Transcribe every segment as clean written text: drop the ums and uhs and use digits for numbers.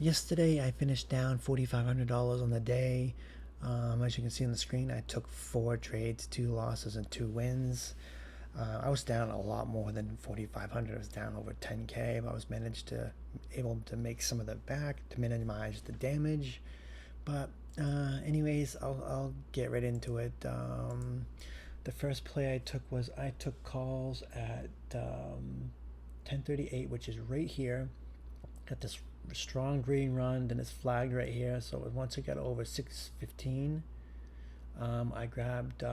Yesterday I finished down $4,500 on the day. As you can see on the screen, I took 4 trades, 2 losses and 2 wins. I was down a lot more than 4,500. I was down over 10K, but I was managed to able to make some of that back to minimize the damage. But anyways, I'll get right into it. The first play I took was I took calls at 10:38, which is right here. Got this strong green run, then it's flagged right here. So once it got over 615, I grabbed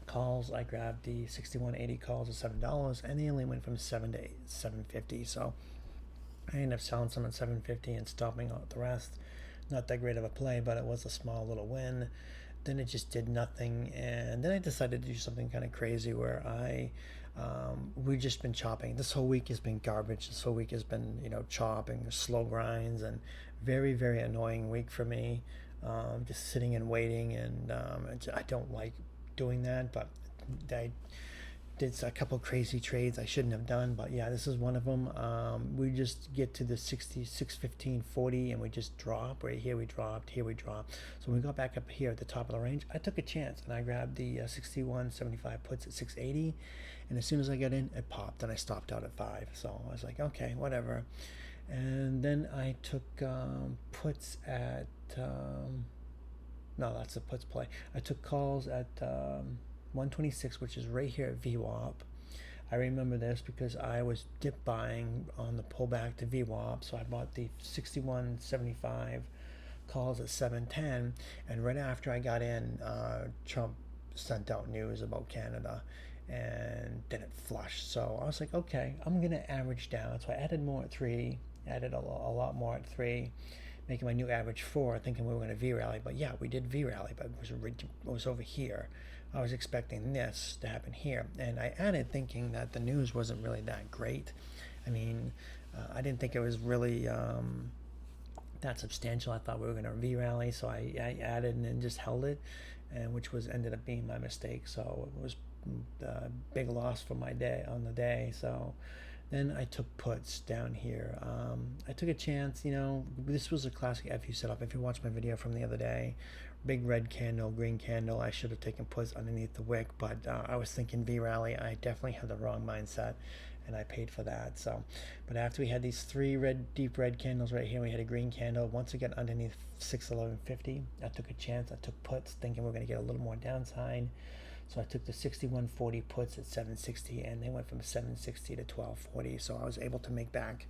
calls. I grabbed the 6180 calls at $7, and they only went from 7 to 750. So I ended up selling some at 750 and stopping out the rest. Not that great of a play, but it was a small little win. Then it just did nothing, and then I decided to do something kind of crazy where we've just been chopping. This whole week has been garbage. This whole week has been chopping, slow grinds, and very very annoying week for me. Just sitting and waiting, and I don't like doing that, but I did a couple crazy trades I shouldn't have done, but yeah, this is one of them. We just get to the 66, 15, 40, and we just drop. Right here we dropped, here we dropped. So when we got back up here at the top of the range, I took a chance, and I grabbed the 61.75 puts at 680, and as soon as I got in, it popped, and I stopped out at 5. So I was like, okay, whatever. And then I took puts at, no, that's a puts play. I took calls at 126, which is right here at VWAP. I remember this because I was dip buying on the pullback to VWAP, so I bought the 61.75 calls at 710, and right after I got in, Trump sent out news about Canada, and then it flushed. So I was like, okay, I'm gonna average down. So I added more at 3, added a lot more at 3, making my new average 4, thinking we were going to V rally. But yeah, we did V rally, but it was over here. I was expecting this to happen here, and I added thinking that the news wasn't really that great. I mean, I didn't think it was really that substantial. I thought we were going to V rally, so I added and then just held it, and which was ended up being my mistake. So it was a big loss for my day on the day. So then I took puts down here. I took a chance, this was a classic FU setup. If you watched my video from the other day, big red candle, green candle, I should have taken puts underneath the wick, but I was thinking V rally. I definitely had the wrong mindset, and I paid for that. So, but after we had these 3 deep red candles right here, we had a green candle. Once it got underneath 611.50, I took a chance. I took puts, thinking we're going to get a little more downside. So I took the 61.40 puts at 760, and they went from 760 to 12.40. So I was able to make back